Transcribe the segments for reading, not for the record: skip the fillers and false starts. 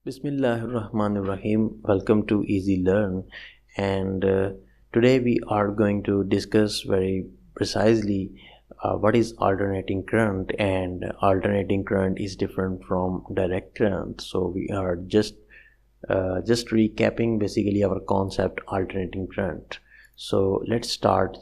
Bismillahirrahmanirrahim. Welcome to Easy Learn, and today we are going to discuss very precisely what is alternating current, and alternating current is different from direct current. So we are just recapping basically our concept alternating current. So let's start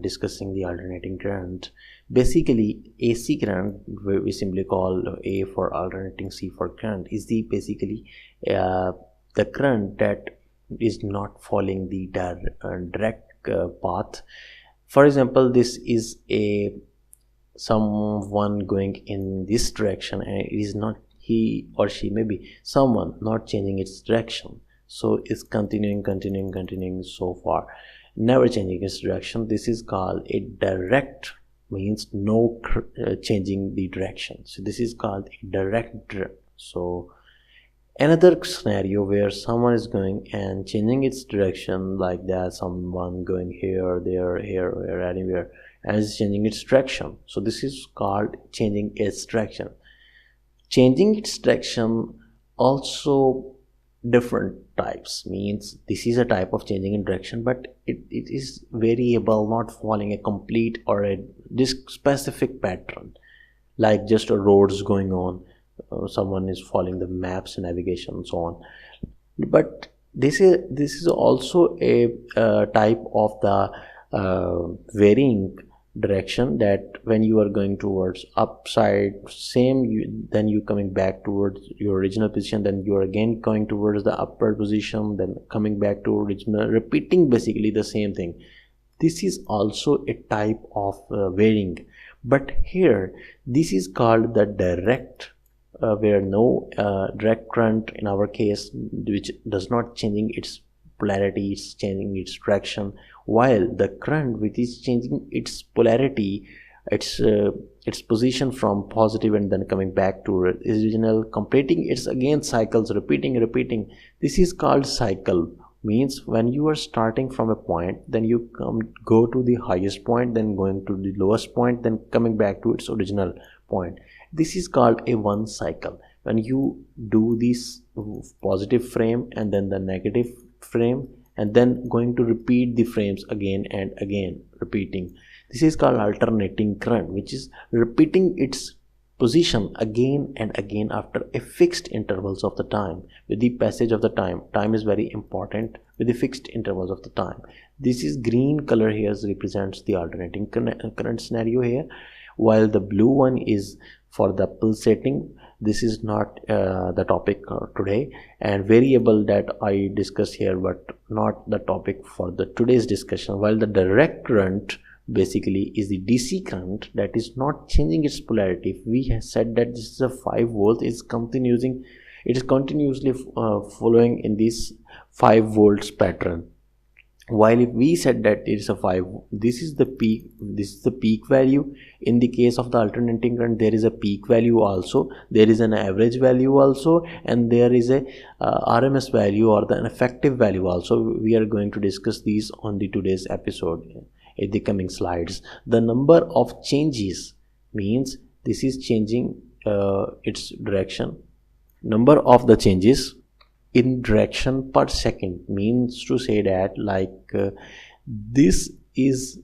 discussing the alternating current. Basically, AC current, we simply call A for alternating, C for current, is the basically the current that is not following the direct path. For example, this is someone going in this direction, and it is not he or she, maybe someone not changing its direction, so it's continuing so far, never changing its direction. This is called a direct, means no changing the direction, so this is called a direct. So another scenario where someone is going and changing its direction, like that, someone going here, there, here, or anywhere, and is changing its direction, so this is called changing its direction. Changing its direction also different types, means this is a type of changing in direction, but it is variable, not following a complete or a specific pattern, like just a roads going on, someone is following the maps, navigation, and so on. But this is also a type of the varying direction, that when you are going towards upside same, then you coming back towards your original position, then you are again going towards the upward position, then coming back to original, repeating basically the same thing. This is also a type of varying, but here this is called the direct, where no direct current in our case, which does not changing its polarity, it's changing its direction, while the current which is changing its polarity, its position from positive and then coming back to original, completing its again cycles, repeating, this is called cycle. Means when you are starting from a point, then you go to the highest point, then going to the lowest point, then coming back to its original point. This is called a one cycle. When you do this positive frame and then the negative frame, and then going to repeat the frames again and again, repeating, this is called alternating current, which is repeating its position again and again after a fixed intervals of the time. With the passage of the time is very important, with the fixed intervals of the time. This is green color here represents the alternating current scenario here, while the blue one is for the pulsating. This is not the topic today, and variable that I discuss here, but not the topic for the today's discussion. While the direct current basically is the DC current that is not changing its polarity. If we have said that this is a 5 volts, it is continuously following in this 5 volts pattern. While if we said that it is a 5, this is the peak value. In the case of the alternating current, there is a peak value also, there is an average value also, and there is a RMS value or the effective value also. We are going to discuss these on the today's episode in the coming slides. The number of changes, means this is changing its direction. Number of the changes in direction per second, means to say that this is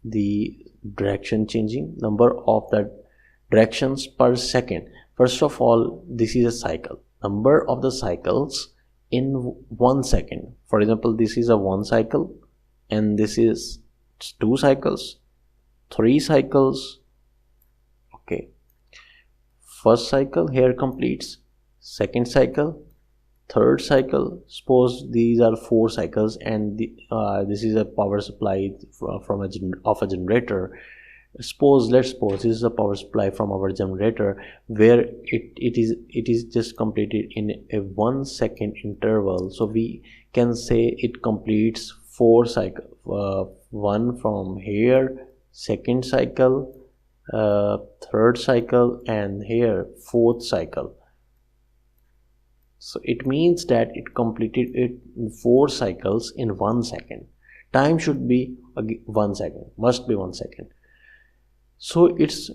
the direction changing, number of the directions per second. First of all, this is a cycle, number of the cycles in 1 second. For example, this is a 1 cycle, and this is 2 cycles, 3 cycles. Okay, first cycle here completes, second cycle, third cycle. Suppose these are 4 cycles, and this is a power supply from a generator. Let's suppose this is a power supply from our generator, where it is just completed in a 1 second interval. So we can say it completes 4 cycle, one from here, second cycle, third cycle, and here 4th cycle. So it means that it completed it in 4 cycles in 1 second. Time should be 1 second, must be 1 second. So it's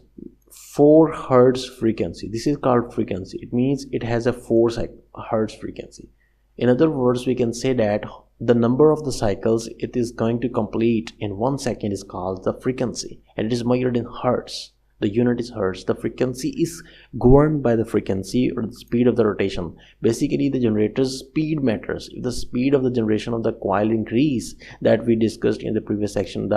4 hertz frequency. This is called frequency. It means it has a 4 hertz frequency. In other words, we can say that the number of the cycles it is going to complete in 1 second is called the frequency, and it is measured in hertz. The unit is hertz. The frequency is governed by the frequency or the speed of the rotation. Basically, the generator's speed matters. If the speed of the generation of the coil increase, that we discussed in the previous section,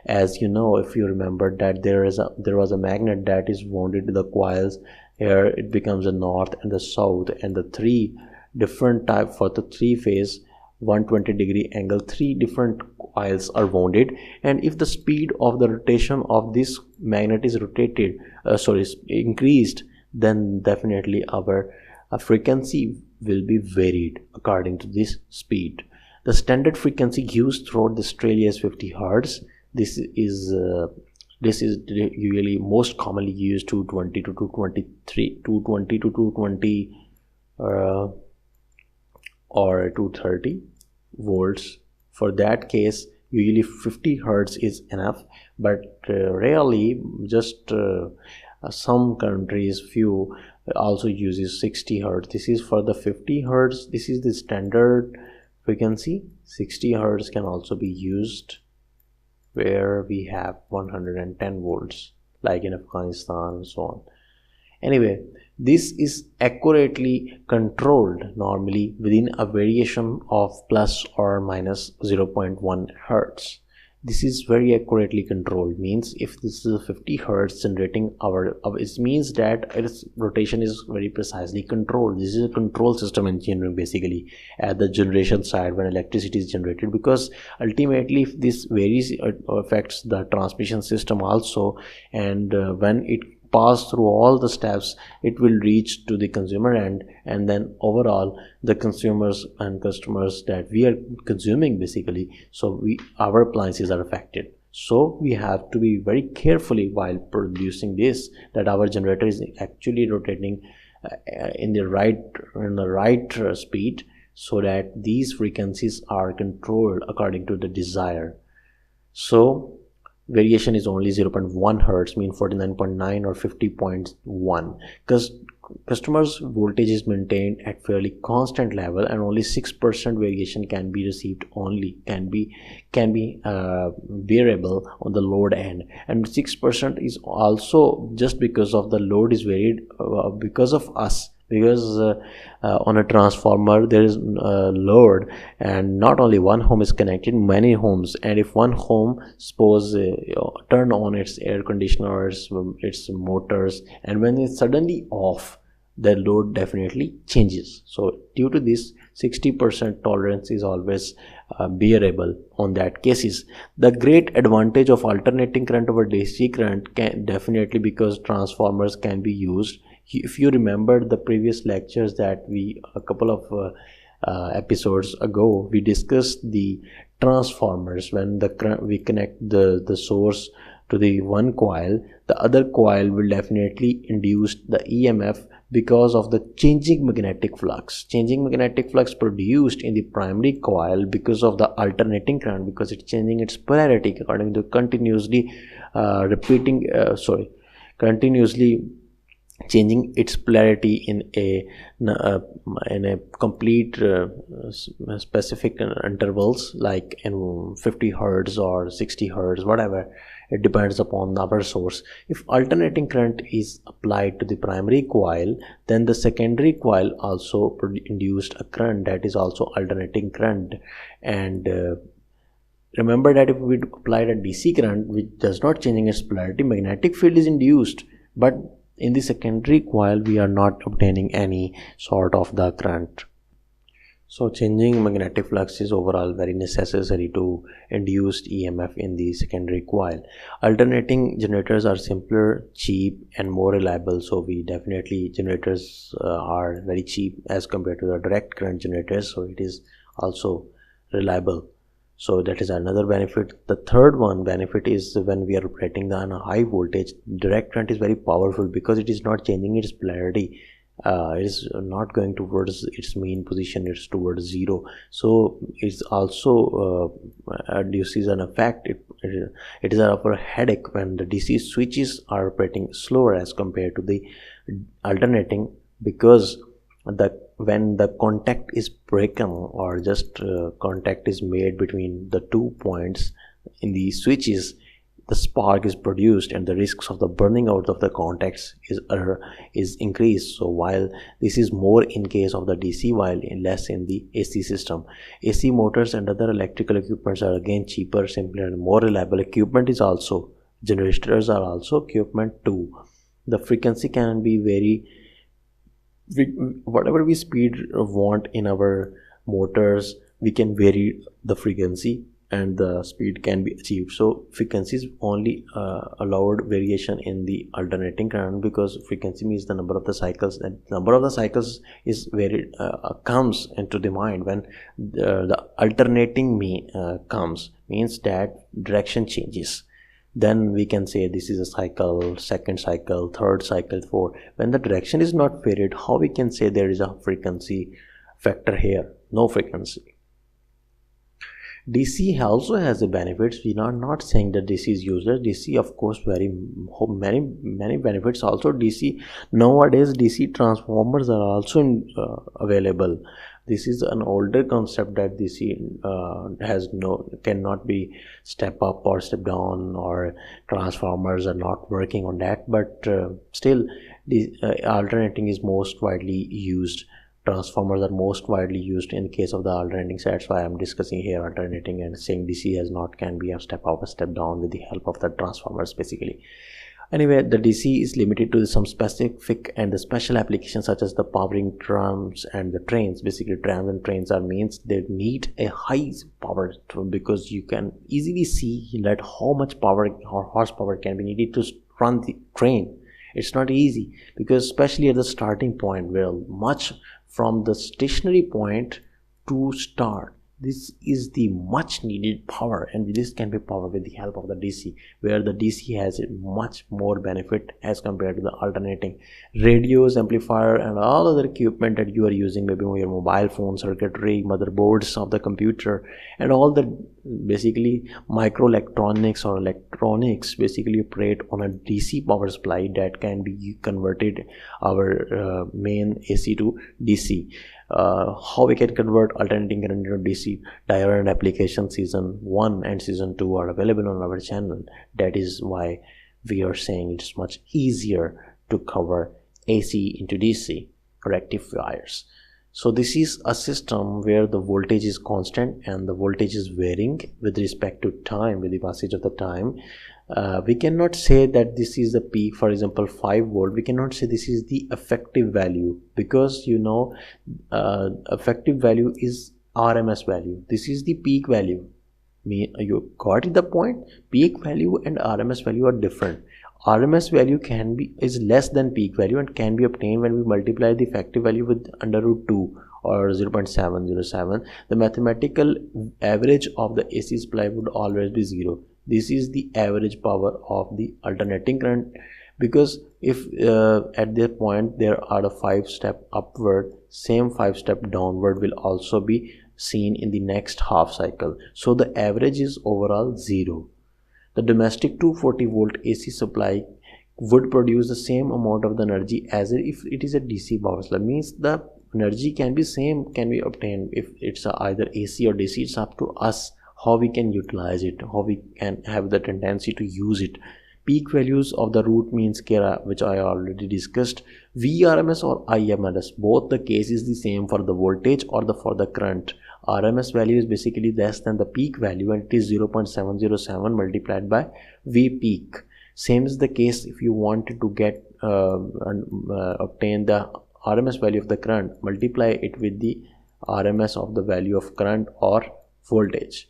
as you know, if you remember, that there was a magnet that is wounded to the coils. Here it becomes the north and the south, and the 3 different type for the 3-phase 120-degree angle. 3 different coils are wounded, and if the speed of the rotation of this magnet is increased, then definitely our frequency will be varied according to this speed. The standard frequency used throughout Australia is 50 hertz. This is usually most commonly used 220 to 223, 220 to 220 or 230 volts. For that case, usually 50 hertz is enough, but rarely, just some countries, few, also uses 60 hertz. This is for the 50 hertz. This is the standard frequency. 60 hertz can also be used where we have 110 volts, like in Afghanistan and so on. Anyway, this is accurately controlled normally within a variation of plus or minus 0.1 hertz. This is very accurately controlled. Means if this is a 50 hertz generating it means that its rotation is very precisely controlled. This is a control system engineering basically at the generation side when electricity is generated, because ultimately if this varies, it affects the transmission system also, and when it pass through all the steps, it will reach to the consumer end, and then overall the consumers and customers that we are consuming basically, so our appliances are affected. So we have to be very carefully while producing this, that our generator is actually rotating in the right speed, so that these frequencies are controlled according to the desire. So variation is only 0.1 hertz, mean 49.9 or 50.1, because customers voltage is maintained at fairly constant level, and only 6% variation can be received, can be bearable on the load end, and 6% is also just because of the load is varied because of us, because on a transformer there is load, and not only one home is connected, many homes, and if one home suppose turn on its air conditioners, its motors, and when it's suddenly off, the load definitely changes. So due to this, 60% tolerance is always bearable on that cases. The great advantage of alternating current over DC current can definitely, because transformers can be used. If you remember the previous lectures that a couple of episodes ago, we discussed the transformers. When we connect the source to the one coil, the other coil will definitely induce the EMF because of the changing magnetic flux produced in the primary coil because of the alternating current, because it's changing its polarity according to continuously changing its polarity in a complete specific intervals, like in 50 hertz or 60 hertz, whatever. It depends upon our source. If alternating current is applied to the primary coil, then the secondary coil also induced a current that is also alternating current. And remember that if we applied a DC current which does not changing its polarity, magnetic field is induced, but in the secondary coil we are not obtaining any sort of the current. So changing magnetic flux is overall very necessary to induce EMF in the secondary coil. Alternating generators are simpler, cheap, and more reliable. So generators are very cheap as compared to the direct current generators. So it is also reliable. So that is another benefit. The third one benefit is when we are operating on a high voltage, direct current is very powerful because it is not changing its polarity it is not going towards its mean position, it's towards zero. So it's also induces an effect. It is a headache when the DC switches are operating slower as compared to the alternating, because when the contact is broken or just contact is made between the 2 points in the switches, the spark is produced and the risks of the burning out of the contacts is increased. So while this is more in case of the DC, while less in the AC system. AC motors and other electrical equipments are again cheaper, simpler and more reliable. Equipment is also, generators are also equipment too. The frequency can be whatever we speed want in our motors, we can vary the frequency and the speed can be achieved. So frequency is only allowed variation in the alternating current, because frequency means the number of the cycles, and number of the cycles is where it comes into the mind when the alternating comes, means that direction changes. Then we can say this is a cycle, second cycle, third cycle, fourth. When the direction is not varied, how we can say there is a frequency factor here? No frequency. DC also has the benefits. We are not saying that DC is useless. DC, of course, many benefits. Also, DC nowadays DC transformers are also available. This is an older concept that DC cannot be step up or step down, or transformers are not working on that. But still, the alternating is most widely used. Transformers are most widely used in the case of the alternating. So that's why I'm discussing here alternating and saying DC can be a step up or step down with the help of the transformers basically. Anyway, the DC is limited to some specific and the special applications such as the powering trams and the trains. Basically, trams and trains means they need a high power, because you can easily see that how much power or horsepower can be needed to run the train. It's not easy, because especially at the starting point, where much from the stationary point to start, this is the much needed power, and this can be powered with the help of the DC, where the DC has much more benefit as compared to the alternating. Radios, amplifier and all other equipment that you are using, maybe your mobile phone, circuitry, motherboards of the computer, and all the basically microelectronics or electronics basically operate on a DC power supply that can be converted our main AC to DC. How we can convert alternating current into DC? Diagram and application season 1 and season 2 are available on our channel. That is why we are saying it's much easier to cover AC into DC rectifiers. So this is a system where the voltage is constant and the voltage is varying with respect to time, with the passage of the time. We cannot say that this is the peak, for example 5 volt. We cannot say this is the effective value, because effective value is RMS value. This is the peak value. You got the point? Peak value and RMS value are different. RMS value is less than peak value and can be obtained when we multiply the effective value with under root 2 or 0.707. The mathematical average of the AC supply would always be 0. This is the average power of the alternating current, because if at that point there are a 5-step upward, same 5-step downward will also be seen in the next half cycle. So the average is overall 0. The domestic 240 volt AC supply would produce the same amount of the energy as if it is a DC power supply. Means the energy can be obtained if it's either AC or DC. It's up to us how we can utilize it, how we can have the tendency to use it. Peak values of the root mean square, which I already discussed. VRMS or IMRS, both the case is the same for the voltage or for the current. RMS value is basically less than the peak value, and it is 0.707 multiplied by V peak. Same is the case if you wanted to get obtain the RMS value of the current, multiply it with the RMS of the value of current or voltage.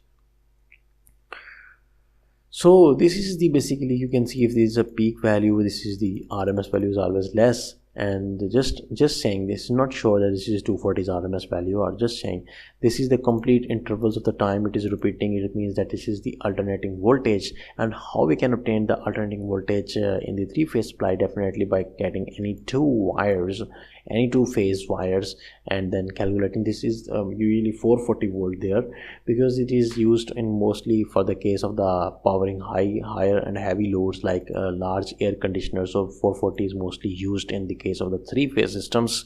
So this is the basically, you can see if this is a peak value, this is the RMS value is always less, and just saying this is not sure that this is 240's RMS value, or just saying this is the complete intervals of the time it is repeating. It means that this is the alternating voltage. And how we can obtain the alternating voltage in the three-phase supply? Definitely by getting any two-phase wires, and then calculating. This is usually 440 volt there, because it is used in mostly for the case of the powering higher and heavy loads like large air conditioners. So 440 is mostly used in the case of the three-phase systems,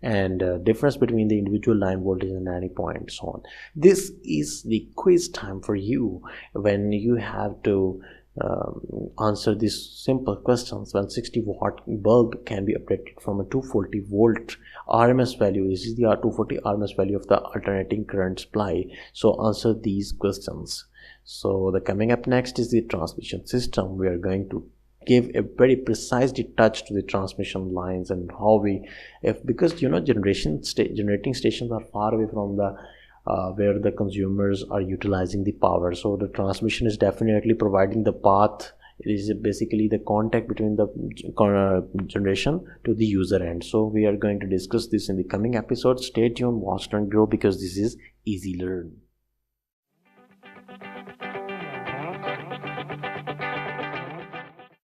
and difference between the individual line voltage and any point, so on. This is the quiz time for you, when you have to answer these simple questions. When 60-watt bulb can be operated from a 240 volt RMS value, this is the 240 RMS value of the alternating current supply. So answer these questions. So the coming up next is the transmission system. We are going to give a very precise touch to the transmission lines, and how because generating stations are far away from the where the consumers are utilizing the power. So the transmission is definitely providing the path. It is basically the contact between the generation to the user end. So we are going to discuss this in the coming episodes. Stay tuned, watch and grow, because this is easy learn.